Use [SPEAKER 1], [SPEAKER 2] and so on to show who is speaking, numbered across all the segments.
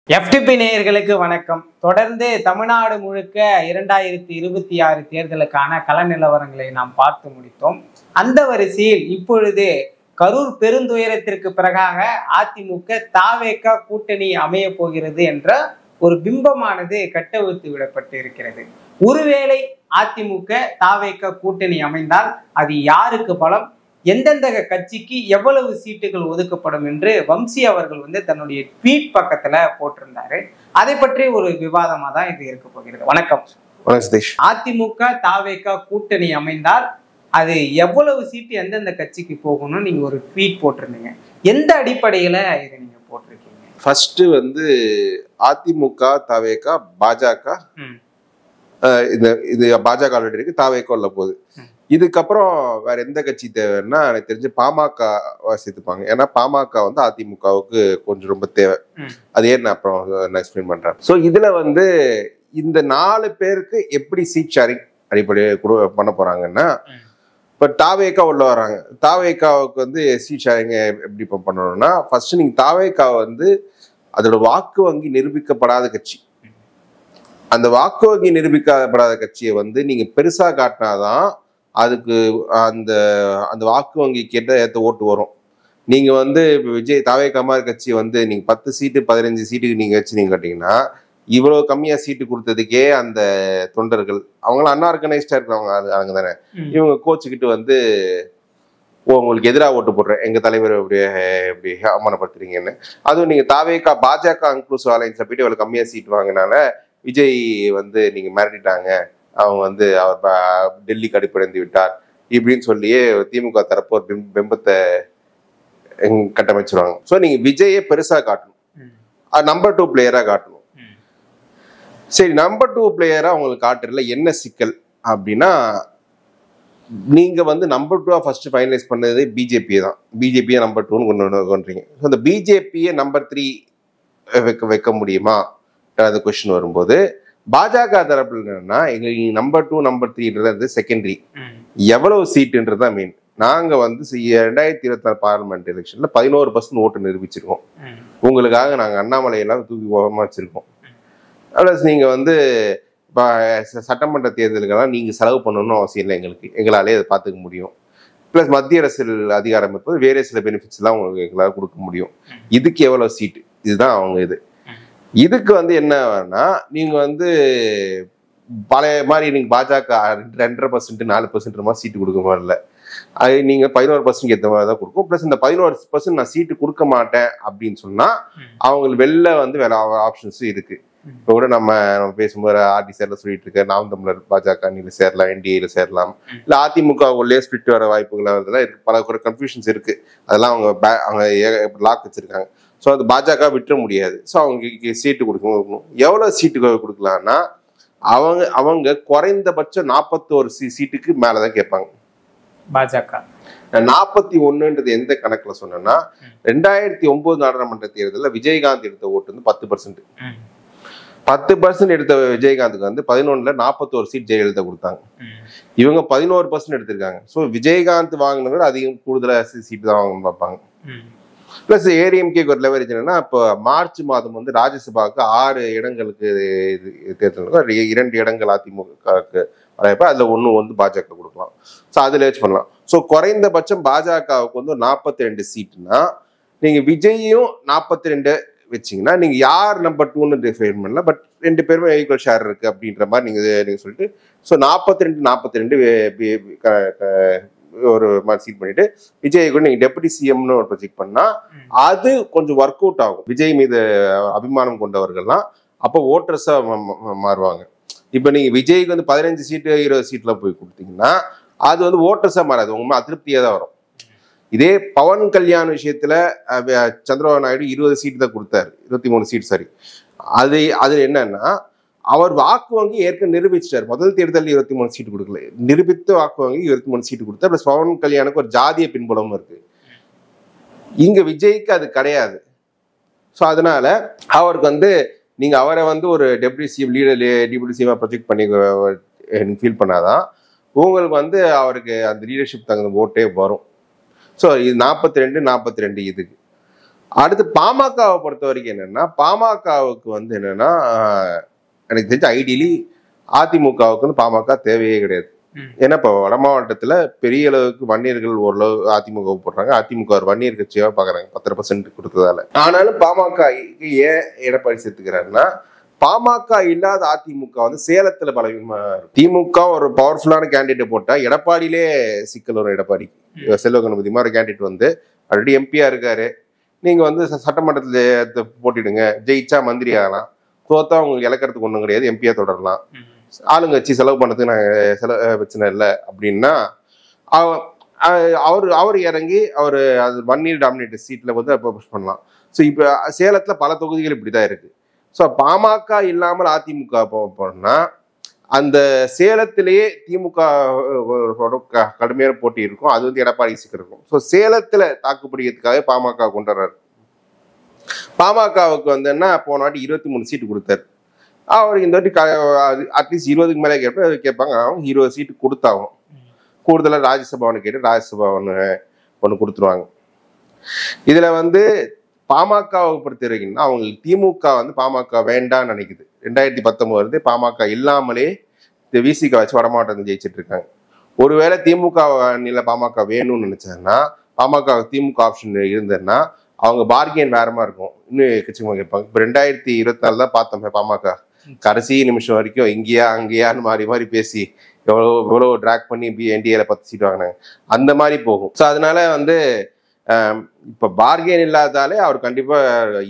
[SPEAKER 1] FTP நேயர்களுக்கு வணக்கம். தொடர்ந்து தமிழ்நாடு முழுக்க 2026 தேர்தலுக்கான கள நிலவரங்களை நாம் பார்த்து முடித்தோம். அந்த வரிசையில் இப்பொழுது கரூர் பெருந்துயரத்திற்கு பிறகாக அதிமுக தாவேக கூட்டணி அமைய போகிறது என்ற ஒரு பிம்பமானது கட்டவிழ்த்து விடப்பட்டு இருக்கிறது. ஒருவேளை அதிமுக தாவேக கூட்டணி அமைந்தால் அது யாருக்கு பலம், எந்தெந்த கட்சிக்கு எவ்வளவு சீட்டுகள் ஒதுக்கப்படும் என்று வம்சி அவர்கள் தன்னுடைய ட்வீட் பக்கத்துல போட்டிருந்தாரு. அதை பற்றி ஒரு விவாதமா தான் இது இருக்க போகிறது. வணக்கம். அதிமுக தாவேக கூட்டணி அமைந்தால் அது எவ்வளவு சீட்டு எந்தெந்த கட்சிக்கு போகணும்னு நீங்க ஒரு ட்வீட் போட்டிருந்தீங்க. எந்த அடிப்படையில இதை நீங்க போட்டிருக்கீங்க?
[SPEAKER 2] ஃபர்ஸ்ட் அதிமுக தாவேக பாஜக இது பாஜக ஆல்ரெடி இருக்கு, தாவேக உள்ள போகுது. இதுக்கப்புறம் வேற எந்த கட்சி தேவைன்னா எனக்கு தெரிஞ்சு பாமக சேர்த்துப்பாங்க. ஏன்னா பாமக அதிமுகவுக்கு கொஞ்சம் ரொம்ப தேவை. அது ஏன் அப்புறம் நான் எக்ஸ்பிளைன் பண்றேன். ஸோ இதுல இந்த 4 பேருக்கு எப்படி சீட் ஷேரிங் அடிப்படையை பண்ண போறாங்கன்னா, இப்போ தாவேகா உள்ள வராங்க. தாவேகாவுக்கு சீட் ஷேரிங் எப்படி பண்ணணும்னா, ஃபர்ஸ்ட் நீங்க தாவேகா அதோட வாக்கு வங்கி நிரூபிக்கப்படாத கட்சி. அந்த வாக்கு வங்கி நிரூபிக்கப்படாத கட்சியை நீங்க பெருசா காட்டினாதான் அதுக்கு அந்த அந்த வாக்கு வங்கிக்கு ஏற்ற ஓட்டு வரும். நீங்க விஜய் தாவேகா மாதிரி கட்சி நீங்க 10 சீட்டு 15 சீட்டுக்கு நீங்க வச்சு நீங்க கட்டிங்கன்னா, இவ்வளவு கம்மியா சீட்டு கொடுத்ததுக்கே அந்த தொண்டர்கள் அவங்களாம் அன்ஆர்கனைஸ்டா இருக்கிறவங்க அவங்க தானே, இவங்க கோச்சுக்கிட்டு உங்களுக்கு எதிராக ஓட்டு போடுறேன், எங்க தலைவர் இப்படி அவமானப்படுத்துறீங்கன்னு. அதுவும் நீங்க தாவேகா பாஜக இன்க்ளூசிவ் அலைன்ஸ்ல போயிட்டு இவ்வளவு கம்மியா சீட் வாங்கினால விஜய் நீங்க மிரட்டிட்டாங்க, அவங்க அவர் டெல்லிக்கு அடிப்படைந்து விட்டார் இப்படின்னு சொல்லியே திமுக தரப்பு ஒரு பிம்பத்தை கட்டமைச்சிருவாங்க. ஸோ நீங்க விஜயை பெருசா காட்டணும், நம்பர் 2 பிளேயரா காட்டணும். சரி, நம்பர் 2 பிளேயரா உங்களுக்கு காட்டுறதுல என்ன சிக்கல் அப்படின்னா, நீங்க நம்பர் 2 ஃபர்ஸ்ட் ஃபைனலைஸ் பண்ணது பிஜேபி தான். பிஜேபியை நம்பர் 2ன்னு கொண்டு கொண்டீங்க. ஸோ அந்த பிஜேபியை நம்பர் 3 வைக்க முடியுமா அந்த கொஸ்டின் வரும்போது, பாஜக தரப்புல என்னன்னா, எங்களுக்கு நம்பர் 2 நம்பர் 3 செகண்டரி, எவ்வளவு சீட்டுன்றதுதான் மெயின். நாங்க 2024 பார்லிமெண்ட் எலெக்ஷன்ல 11% ஓட்டு நிரூபிச்சிருக்கோம். உங்களுக்காக நாங்க அண்ணாமலை எல்லாம் தூக்கி ஓரமா வச்சிருக்கோம். பிளஸ் நீங்க சட்டமன்ற தேர்தலுக்கெல்லாம் நீங்க செலவு பண்ணணும்னு அவசியம் இல்லை, எங்களாலே அதை பார்த்துக்க முடியும். பிளஸ் மத்திய அரசியல் அதிகாரம் இருப்பது வேற சில பெனிஃபிட்ஸ் எல்லாம் உங்களுக்கு எங்களால் கொடுக்க முடியும். இதுக்கு எவ்வளவு சீட்டு, இதுதான் அவங்க இதுக்கு என்னன்னா, நீங்க பழைய மாதிரி நீங்க பாஜக 2.5% 4% மாதிரி சீட்டு கொடுக்க மாதிரில, அது நீங்க 11% ஏற்ற மாதிரி தான் கொடுக்கும். பிளஸ் இந்த 11% நான் சீட்டு கொடுக்க மாட்டேன் அப்படின்னு சொன்னா அவங்களுக்கு வேற ஆப்ஷன்ஸும் இருக்கு. இப்போ கூட நம்ம பேசும்போது ஆர்டி சேர்ல சொல்லிட்டு இருக்க, நாம் தமிழர் பாஜக அணியில சேரலாம், என்டிஏல சேரலாம், இல்ல அதிமுக உள்ளே ஸ்பிளிட் வர வாய்ப்புகள் இருக்கு. பல கன்ஃபியூஷன்ஸ் இருக்கு. அதெல்லாம் அவங்க லாக் வச்சிருக்காங்க. ஸோ அது பாஜக விட்டுற முடியாது. ஸோ அவங்க சீட்டு கொடுக்கணும். எவ்வளவு சீட்டு கொடுக்கலாம்னா, அவங்க குறைந்தபட்சம் 41 சீட்டுக்கு மேலதான் கேட்பாங்க.
[SPEAKER 1] பாஜக
[SPEAKER 2] 41ன்றது எந்த கணக்குல சொன்னா, 2009 நாடாளுமன்ற தேர்தலில் விஜயகாந்த் எடுத்த ஓட்டு 10%. 10% எடுத்த விஜயகாந்துக்கு 11ல 41 சீட் ஜெயலலிதா கொடுத்தாங்க. இவங்க 11% எடுத்திருக்காங்க. ஸோ விஜயகாந்த் வாங்கினது அதிகம், கூடுதலா சீட்டு தான் வாங்கணும்னு பார்ப்பாங்க. பிளஸ் ஏடிஎம்கேக்கு ஒரு லெவரேஜ் என்னன்னா, இப்போ மார்ச் மாதம் ராஜ்யசபாவுக்கு 6 இடங்களுக்கு தேர்தல், 2 இடங்கள் அதிமுகவுக்கு வரையப்ப அதுல 1 பாஜக கொடுக்கலாம். ஸோ அதுல வச்சு பண்ணலாம். ஸோ குறைந்தபட்சம் பாஜகவுக்கு 42 சீட்டுனா, நீங்க விஜயும் 42 வச்சிங்கன்னா நீங்க யார் நம்பர் 2ன்னு டிஃபைன் பண்ணல. பட் 2 பேருமே ஈக்குவல் ஷேர் இருக்கு அப்படின்ற மாதிரி நீங்க சொல்லிட்டு, ஸோ 42 ஒரு மாதிரி சீட் பண்ணிட்டு விஜய் கூட நீங்க டெபுட்டி சிஎம்னு ஒரு ப்ரொஜெக்ட் பண்ணா அது கொஞ்சம் ஒர்க் அவுட் ஆகும். விஜய் மீது அபிமானம் கொண்டவர்கள்லாம் அப்போ ஓட்டர்ஸா மாறுவாங்க. இப்ப நீங்க விஜய்க்கு 15 சீட்டு 20 சீட்ல போய் கொடுத்தீங்கன்னா அது ஓட்டர்ஸா மாறாது, உங்க அதிருப்தியா தான் வரும். இதே பவன் கல்யாண் விஷயத்துல சந்திரபாபு நாயுடு 20 சீட்டு தான் கொடுத்தாரு, 23 சீட் சாரி. அது என்னன்னா, அவர் வாக்கு வங்கி ஏற்க நிரூபிச்சிட்டார். முதல் தேர்தல் 23 சீட்டு கொடுக்கல, நிரூபித்த வாக்கு வங்கி 23 சீட்டு கொடுத்தார். பிளஸ் பவன் கல்யாணுக்கு ஒரு ஜாதிய பின்புலமும் இருக்கு. இங்க விஜய்க்கு அது கிடையாது. ஸோ அதனால அவருக்கு நீங்க அவரை ஒரு deputy CM deputy CM project பண்ணி ஃபீல் பண்ணாதான் உங்களுக்கு அவருக்கு அந்த லீடர்ஷிப் தகுந்த ஓட்டே வரும். ஸோ இது 42 இதுக்கு. அடுத்து பாமகவை பொறுத்த வரைக்கும் என்னன்னா, பாமகவுக்கு வந்து என்னன்னா, எனக்கு தெரிஞ்ச ஐடியலி அதிமுகவுக்கு வந்து பாமக தேவையே கிடையாது. ஏன்னா இப்போ வட மாவட்டத்துல பெரிய அளவுக்கு வன்னியர்கள் ஓரளவு அதிமுக போடுறாங்க. அதிமுக ஒரு வன்னியர் கட்சியா பாக்குறாங்க 10% கொடுத்ததால. ஆனாலும் பாமக ஏன் எடப்பாடி சேர்த்துக்கிறாருன்னா, பாமக இல்லாத அதிமுக வந்து சேலத்துல பலவீனமா இருக்கும். திமுக ஒரு பவர்ஃபுல்லான கேண்டிடேட் போட்டா எடப்பாடியிலே சிக்கல் வரும். எடப்பாடி செல்வ கணபதி மாதிரி கேண்டிடேட் வந்து ஆல்ரெடி எம்பியா இருக்காரு. நீங்க வந்து சட்டமன்றத்துல போட்டிடுங்க, ஜெயிச்சா மந்திரி ஆகலாம், தோத்தா உங்களுக்கு இலக்கிறதுக்கு ஒண்ணும் கிடையாது, எம்பியா தொடரலாம், ஆளுங்கட்சி செலவு பண்ணதுக்கு நான் பிரச்சனை இல்லை அப்படின்னா அவர் இறங்கி அவர் அது வன்னியர் டாமினேட்டட் சீட்ல வந்து புஷ் பண்ணலாம். ஸோ இப்போ சேலத்துல பல தொகுதிகள் இப்படிதான் இருக்கு. ஸோ பாமக இல்லாமல் அதிமுக போனா அந்த சேலத்திலேயே திமுக கடுமையான போட்டி இருக்கும். அது வந்து எடப்பாடி சீக்கிரம் இருக்கும். ஸோ சேலத்துல தாக்குப்பிடிக்கிறதுக்காக பாமக கொண்டு வர்றாரு. பாமகவுக்கு வந்து என்ன, போன வாட்டி 23 சீட்டு கொடுத்தாரு. அவர் இந்த வாட்டி அட்லீஸ்ட் 20க்கு மேலே கேட்பாங்க. அவங்க 20 சீட்டு கொடுத்தாகும். கூடுதலாக ராஜ்யசபான்னு கேட்டு ராஜ்யசபா ஒன்று கொடுத்துருவாங்க. இதுல வந்து பாமகவை பொறுத்த வரைக்கும் அவங்களுக்கு திமுக வந்து பாமக வேண்டான்னு நினைக்குது. 2019 வந்து பாமக இல்லாமலே இந்த விசிக வச்சு வடமாவட்டத்தை ஜெயிச்சிட்டு இருக்காங்க. ஒருவேளை திமுக நில பாமக வேணும்னு நினைச்சாங்கன்னா, பாமக திமுக ஆப்ஷன் இருந்ததுன்னா அவங்க பார்கெயின் வேறமா இருக்கும். இன்னும் கட்சிமா கேட்பாங்க. இப்போ 2024 தான் பார்த்தோம் பாமக கடைசி நிமிஷம் வரைக்கும் இங்கேயா அங்கேயான்னு மாறி பேசி எவ்வளோ ட்ராக் பண்ணி என்டிஏல 10 சீட் வாங்கினாங்க. அந்த மாதிரி போகும். ஸோ அதனால வந்து இப்போ பார்கெயின் இல்லாதாலே அவர் கண்டிப்பா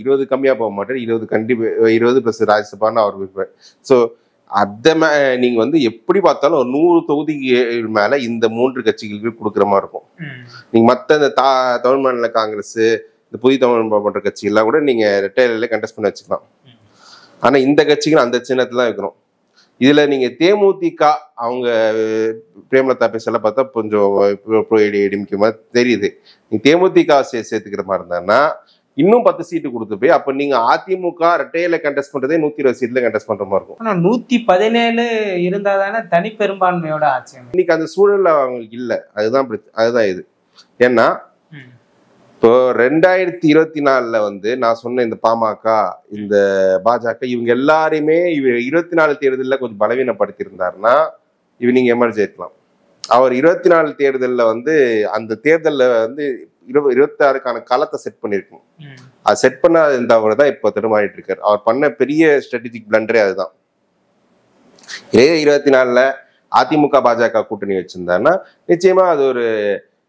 [SPEAKER 2] 20 கம்மியா போக மாட்டார். 20 பிளஸ் ராஜ்யசபான்னு அவர் விருப்பம். ஸோ நீங்க வந்து எப்படி பார்த்தாலும் ஒரு 100 தொகுதிக்கு மேல இந்த 3 கட்சிகளுக்கு கொடுக்குற மாதிரி இருக்கும். நீங்க மற்ற இந்த தமிழ் மாநில காங்கிரஸ், இந்த புதிய தமிழ் போன்ற கட்சி எல்லாம் கூட நீங்க ரெட்டையில கண்டெஸ்ட் பண்ணி வச்சுக்கலாம். ஆனா இந்த கட்சிகள் அந்த சின்னத்துல தான் இருக்கணும். இதுல நீங்க தேமுதிக அவங்க பிரேமலதா பேசல பார்த்தா கொஞ்சம் முக்கியமா தெரியுது. நீங்க தேமுதிக சேர்த்துக்கிற மாதிரி இருந்தான்னா இன்னும் 10 சீட்டு கொடுத்து போய் அப்ப நீங்க அதிமுக ரெட்டையில கண்டெஸ்ட் பண்றதே 120 சீட்ல கண்டெஸ்ட் பண்ற மாதிரி இருக்கும்.
[SPEAKER 1] ஆனா 117 இருந்தா தானே தனி பெரும்பான்மையோட ஆட்சி.
[SPEAKER 2] இன்னைக்கு அந்த சூழல்ல அவங்களுக்கு இல்ல. அதுதான் இது. ஏன்னா இப்போ 2024 வந்து நான் சொன்ன இந்த பாமக, இந்த பாஜக இவங்க எல்லாரையுமே 24 தேர்தலில் கொஞ்சம் பலவீனப்படுத்தி இருந்தாருன்னா நீங்க எமர்ஜி இருக்கலாம். அவர் 24 தேர்தலில் வந்து அந்த தேர்தலில் வந்து 26க்கான களத்தை செட் பண்ணிருக்கணும். அது செட் பண்ணாத அவர் தான் இப்போ தடுமாறிட்டு இருக்காரு. அவர் பண்ண பெரிய ஸ்ட்ராட்டஜிக் பிளண்டரே அதுதான். 24 அதிமுக பாஜக கூட்டணி வச்சிருந்தாருன்னா நிச்சயமா அது ஒரு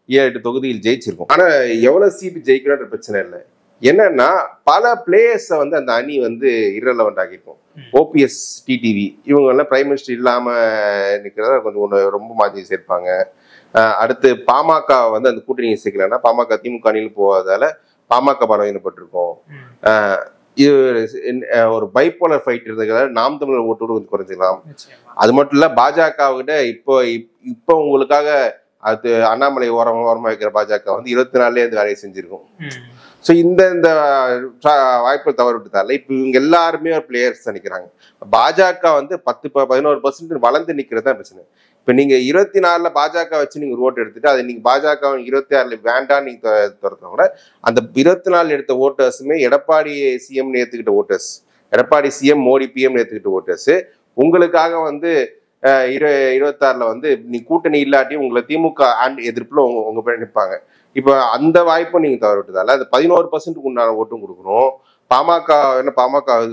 [SPEAKER 2] 7-8 தொகுதியில் ஜெயிச்சிருக்கும். ஆனா எவ்வளவு சீட்டு ஜெயிக்கணும்ன்ற பிரச்சனை இல்லை. என்னன்னா பல பிளேயர்ஸை வந்து அந்த அணி வந்து இரலவெண்ட் ஆகிருக்கும். ஓபிஎஸ், டிடிவி இவங்க எல்லாம் பிரைம் மினிஸ்டர் இல்லாம நிக்கிறத கொஞ்சம் ரொம்ப மாற்றி சேர்ப்பாங்க. அடுத்து பாமக வந்து அந்த கூட்டணியை சேர்க்கலன்னா பாமக திமுக அணியில் போகாதால பாமக பலவீனப்பட்டிருக்கும். இது ஒரு பைப்போலர் ஃபைட் இருந்ததுனால நாம் தமிழர் ஓட்டோடு கொஞ்சம் குறைஞ்சிக்கலாம். அது மட்டும் இல்ல, பாஜகவிட இப்போ உங்களுக்காக அது அண்ணாமலை ஓரமா வைக்கிற பாஜக வந்து 24 இந்த வேலையை செஞ்சிருக்கும். ஸோ இந்த வாய்ப்பை தவறு விட்டதால இப்போ இவங்க எல்லாருமே ஒரு பிளேயர்ஸ் நினைக்கிறாங்க. பாஜக வந்து 10-11% வளர்ந்து நிற்கிறது தான் பிரச்சனை. இப்போ நீங்க 24 பாஜக வச்சு நீங்க ஒரு ஓட்டு எடுத்துட்டு அதை நீங்க பாஜக 26 வேண்டாம் நீங்க துரத்துனா கூட அந்த 24 எடுத்த ஓட்டர்ஸுமே எடப்பாடி சிஎம் ஏத்துக்கிட்ட voters, Edappadi CM Modi PM ஏத்துக்கிட்ட ஓட்டர்ஸ் உங்களுக்காக வந்து 26 வந்து நீ கூட்டணி இல்லாட்டி உங்களை திமுக எதிர்ப்புல உங்க பேர் நிற்பாங்க. இப்ப அந்த வாய்ப்பும் நீங்க தவற விட்டதால அது 11% உண்டான ஓட்டும் கொடுக்கணும். பாமக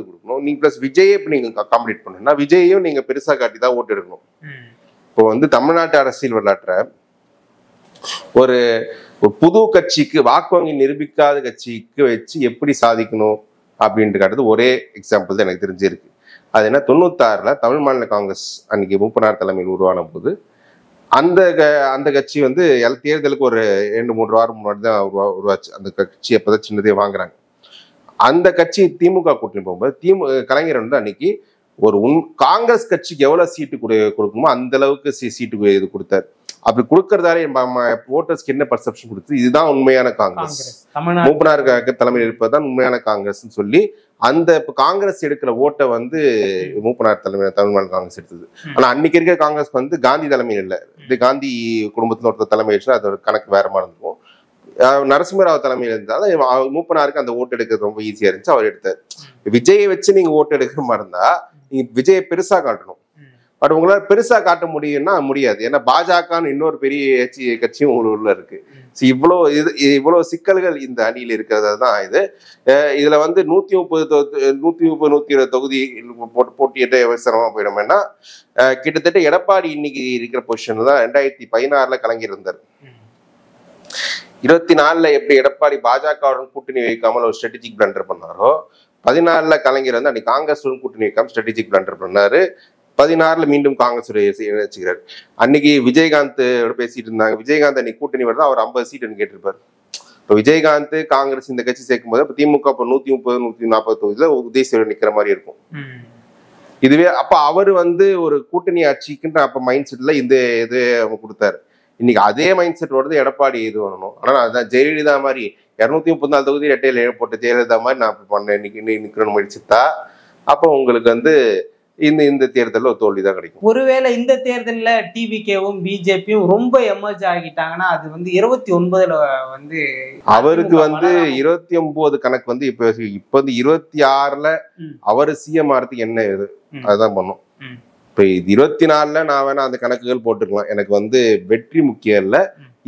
[SPEAKER 2] கொடுக்கணும். நீங்க பிளஸ் விஜயை இப்ப நீங்க காம்படிட் பண்ணணும்னா விஜயையும் நீங்க பெருசா காட்டி தான் ஓட்டு எடுக்கணும். இப்போ வந்து தமிழ்நாட்டு அரசியல் வரலாற்ற ஒரு புது கட்சிக்கு வாக்கு வங்கி நிரூபிக்காத கட்சிக்கு வச்சு எப்படி சாதிக்கணும் அப்படின்ட்டு காட்டுறது ஒரே எக்ஸாம்பிள் தான் எனக்கு தெரிஞ்சிருக்கு. அது என்ன, 96 தமிழ் மாநில காங்கிரஸ் அன்னைக்கு மூப்பனார் தலைமையில் உருவான போது அந்த கட்சி வந்து தேர்தலுக்கு ஒரு 2-3 வாரம் முன்னாடி தான் உருவாச்சு. அந்த கட்சி அப்பதான் சின்னதே வாங்குறாங்க. அந்த கட்சி திமுக கூட்டணி போகும்போது கலைஞர் வந்து அன்னைக்கு ஒரு காங்கிரஸ் கட்சிக்கு எவ்வளவு சீட்டு கொடுக்குமோ அந்த அளவுக்கு சீட்டு இது கொடுத்தாரு. அப்படி கொடுக்கறதாலே ஓட்டர்ஸ்க்கு என்ன பர்செப்ஷன் கொடுத்து இதுதான் உண்மையான காங்கிரஸ், மூப்பனார் தலைமையில் இருப்பதுதான் உண்மையான காங்கிரஸ் சொல்லி அந்த காங்கிரஸ் எடுக்கிற ஓட்டை வந்து மூப்பனார் தலைமையில் தமிழ் மாநில காங்கிரஸ் எடுத்தது. ஆனா அன்னைக்கு இருக்கிற காங்கிரஸ் வந்து காந்தி தலைமையில் இல்லை, இது காந்தி குடும்பத்துல ஒருத்தர் தலைமை வச்சு அதோட கணக்கு வேற மாதிரி இருக்கும். நரசிம்மராவ் தலைமையில இருந்தாலும் மூப்பனாருக்கு அந்த ஓட்டு எடுக்கிறது ரொம்ப ஈஸியா இருந்துச்சு, அவர் எடுத்தார். விஜயை வச்சு நீங்க ஓட்டு எடுக்கிற மாதிரி இருந்தா நீங்க விஜயை பெருசா காட்டணும். பட் உங்களால பெருசா காட்ட முடியும்னா முடியாது. ஏன்னா பாஜகன்னு இன்னொரு பெரிய கட்சியும் உள்ள இருக்கு. இவ்வளவு சிக்கல்கள் இந்த அணியில் இருக்கிறது தான் இது. இதுல 130 தொகுதி போட்டியிட்ட சிரமமா போயிடும்னா கிட்டத்தட்ட எடப்பாடி இன்னைக்கு இருக்கிற பொசிஷன்ல தான் 2016 கலைஞர் இருந்தார். 24 எப்படி எடப்பாடி பாஜகவுடன் கூட்டணி வைக்காமல் ஒரு ஸ்ட்ராட்டஜிக் பிளண்டர் பண்ணாரோ, 14 கலைஞர் வந்து அன்னைக்கு காங்கிரஸுடன் கூட்டணி வைக்காம ஸ்ட்ராட்டஜிக் பிளண்டர் பண்ணாரு. 16 மீண்டும் காங்கிரஸ் வச்சுக்கிறாரு. அன்னைக்கு விஜயகாந்த் பேசிட்டு இருந்தாங்க. விஜயகாந்த் அன்னைக்கு கூட்டணி வருது, அவர் 50 சீட்டுன்னு கேட்டிருப்பாரு. இப்போ விஜயகாந்த் காங்கிரஸ் இந்த கட்சி சேர்க்கும் போது திமுக 130 140 தொகுதியில உதயசூரியன் நிக்கிற மாதிரி இருக்கும். இதுவே அப்ப அவர் வந்து ஒரு கூட்டணி ஆட்சிக்குன்ற அப்ப மைண்ட் செட்ல இந்த இது அவங்க கொடுத்தாரு. இன்னைக்கு அதே மைண்ட் செட் வருது எடப்பாடி இது வரணும். ஆனா அதுதான் ஜெயலலிதா மாதிரி 234 தொகுதி ரெட்டையில போட்ட ஜெயலலிதா மாதிரி நான் பண்ணேன் இன்னைக்கு நிக்கணும்னு முயற்சித்தா அப்போ உங்களுக்கு வந்து இந்த தேர்தலில் ஒரு தோல்வி தான் கிடைக்கும்.
[SPEAKER 1] ஒருவேளை இந்த தேர்தலில் டிவிகேவும் பிஜேபியும் ரொம்ப எமர்ஜ் ஆகிட்டாங்கன்னா அது வந்து 29 வந்து
[SPEAKER 2] அவருக்கு வந்து 29 கணக்கு வந்து இப்ப 26 அவரு சிஎம் ஆறதுக்கு என்ன இது அதுதான் பண்ணும். இப்ப 24 நான் வேணா அந்த கணக்குகள் போட்டுக்கலாம். எனக்கு வந்து வெற்றி முக்கியம் இல்ல,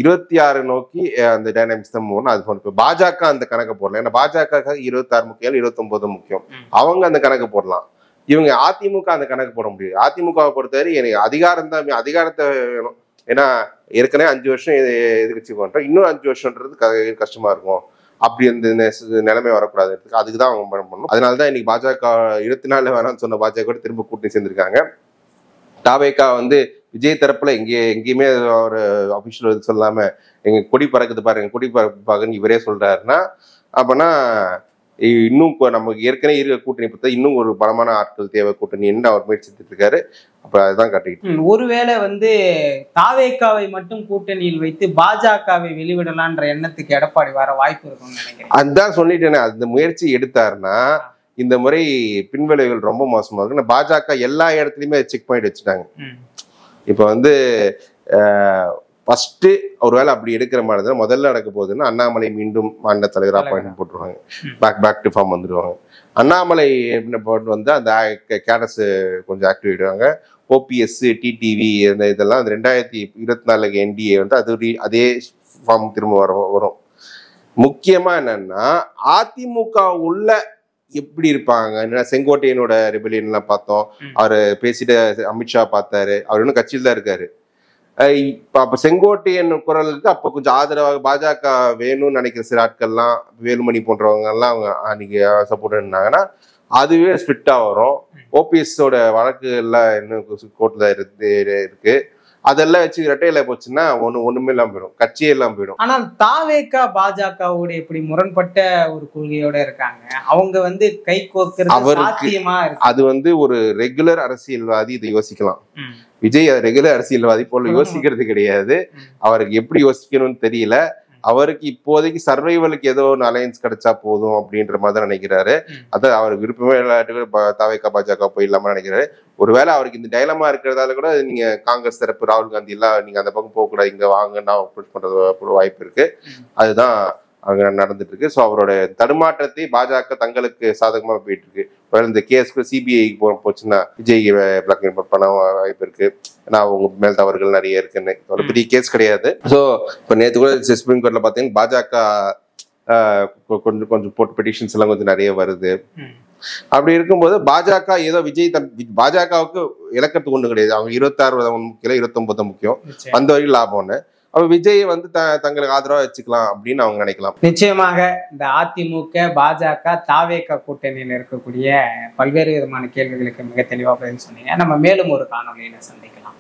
[SPEAKER 2] 26 நோக்கி அந்த டைனாமிக்ஸ் தான் போகணும். அது இப்ப பாஜக அந்த கணக்கு போடலாம். ஏன்னா பாஜக 26 முக்கியம் 29 முக்கியம், அவங்க அந்த கணக்கு போடலாம். இவங்க அதிமுக அந்த கணக்கு போட முடியாது. அதிமுகவை பொறுத்தவரை எனக்கு அதிகாரம் தான், அதிகாரத்தை வேணும். ஏன்னா ஏற்கனவே 5 வருஷம் எதிர்கட்சி பண்றோம், இன்னும் 5 வருஷம்ன்றது கஷ்டமா இருக்கும். அப்படி இந்த நிலைமை வரக்கூடாது, அதுக்குதான் அவங்க பண்ணணும். அதனாலதான் இன்னைக்கு பாஜக 24 வேணாம்னு சொன்ன பாஜக திரும்ப கூட்டணி சேர்ந்திருக்காங்க. தாவேகா வந்து விஜய் தரப்புல எங்கேயுமே ஒரு அபிஷியல் சொல்லாம எங்க கொடி பறக்குது பாருங்க, கொடி பறக்குன்னு இவரே சொல்றாருன்னா அப்பனா இன்னும் நமக்கு ஏற்கனவே இருக்க கூட்டணி பார்த்தா இன்னும் ஒரு பலமான ஆட்கள் தேவை கூட்டணி என்று அவர் முயற்சித்துட்டு இருக்காரு. அப்ப அதுதான் காட்டிக்கிட்டு
[SPEAKER 1] ஒருவேளை வந்து தாவேகாவை மட்டும் கூட்டணியில் வைத்து பாஜகவை வெளிவிடலான்ற எண்ணத்துக்கு எடப்பாடி வர வாய்ப்பு இருக்கும்னு நினைக்கிறேன்.
[SPEAKER 2] அதுதான் சொல்லிட்டேனே, அந்த முயற்சி எடுத்தாருன்னா இந்த முறை பின்விளைவுகள் ரொம்ப மோசமா இருக்கு. பாஜக எல்லா இடத்துலயுமே செக் பாயிண்ட் வச்சுட்டாங்க. இப்ப வந்து ஃபர்ஸ்ட் ஒருவேளை அப்படி எடுக்கிற மாதிரி தான் முதல்ல நடக்க போகுதுன்னா அண்ணாமலை மீண்டும் மாநில தலைவராக அப்பாயின்மெண்ட் போட்டுருவாங்க, பேக் டு ஃபார்ம் வந்துடுவாங்க. அண்ணாமலை போட்டு வந்து அந்த கேடஸ் கொஞ்சம் ஆக்டிவ் ஆயிடுவாங்க. ஓபிஎஸ் டிடிவி இதெல்லாம் 2024 என்டிஏ வந்து அதே ஃபார்ம் திரும்ப வரும். முக்கியமா என்னன்னா அதிமுக உள்ள எப்படி இருப்பாங்க. செங்கோட்டையனோட ரெபெலியன் எல்லாம் பார்த்தோம், அவரு பேசிட்டு அமித்ஷா பார்த்தாரு, அவர் இன்னும் கட்சியில் தான் இருக்காரு. அப்ப செங்கோட்டையன் குரலுக்கு அப்ப கொஞ்சம் ஆதரவாக பாஜக வேணும்னு நினைக்கிற சில ஆட்கள்லாம், வேலுமணி போன்றவங்க எல்லாம் அவங்க அன்னைக்கு சப்போர்ட் இருந்தாங்கன்னா அதுவே ஸ்பிட்டா வரும். ஓபிஎஸோட வழக்கு எல்லாம் இன்னும் கோர்ட்ல இருக்கு, அதெல்லாம் வச்சு இரட்டையில போச்சுன்னா ஒண்ணுமே இல்லாம போயிடும், கட்சியே எல்லாம் போயிடும்.
[SPEAKER 1] ஆனால் தாவேகா பாஜகவோட இப்படி முரண்பட்ட ஒரு கொள்கையோட இருக்காங்க, அவங்க வந்து கை கோர்க்கிறது சாத்தியமா இருக்கு.
[SPEAKER 2] அது வந்து ஒரு ரெகுலர் அரசியல்வாதி இதை யோசிக்கலாம். விஜய் ரெகுலர் அரசியல்வாதி போல யோசிக்கிறது கிடையாது. அவருக்கு எப்படி யோசிக்கணும்னு தெரியல. அவருக்கு இப்போதைக்கு சர்வைவலுக்கு ஏதோ ஒரு அலையன்ஸ் கிடைச்சா போதும் அப்படின்ற மாதிரி நினைக்கிறாரு. அதான் அவருக்கு விருப்பமே இல்லாட்டி தாவேகா பாஜக போயிடலாமா நினைக்கிறாரு. ஒருவேளை அவருக்கு இந்த டைலமா இருக்கிறதால கூட நீங்க காங்கிரஸ் தரப்பு ராகுல் காந்தி எல்லாம் நீங்க அந்த பக்கம் போக கூடாது, இங்க வாங்கன்னா அப்ரோச் பண்றது வாய்ப்பு இருக்கு. அதுதான் அங்க நடந்துட்டு இருக்கு. ஸோ அவரோட தடுமாற்றத்தை பாஜக தங்களுக்கு சாதகமா போயிட்டு இருக்கு. இந்த கேஸ்க்கு சிபிஐக்கு போச்சுன்னா விஜய் பிளாக்மெயில் பண்ண வாய்ப்பு இருக்கு. ஏன்னா அவங்க மேல் தவறுகள் நிறைய இருக்குன்னு ஒரு பெரிய கேஸ் கிடையாது. ஸோ இப்போ நேற்று கூட சுப்ரீம் கோர்ட்ல பார்த்தீங்கன்னா பாஜக கொஞ்சம் போட்டு பெட்டிஷன்ஸ் எல்லாம் கொஞ்சம் நிறைய வருது. அப்படி இருக்கும்போது பாஜக ஏதோ விஜய் பாஜகவுக்கு இலக்கத்துக்கு ஒண்ணு கிடையாது. அவங்க 26 முக்கியம் 29 முக்கியம், அந்த வரைக்கும் லாபம்னு. அப்ப விஜய் வந்து தங்களுக்கு ஆதரவா வச்சுக்கலாம் அப்படின்னு அவங்க நினைக்கலாம்.
[SPEAKER 1] நிச்சயமாக இந்த அதிமுக பாஜக தாவேகா கூட்டணியில் இருக்கக்கூடிய பல்வேறு விதமான கேள்விகளுக்கு மிக தெளிவாக பதில் சொன்னீங்க. நம்ம மேலும் ஒரு காணொலியில சந்திக்கலாம்.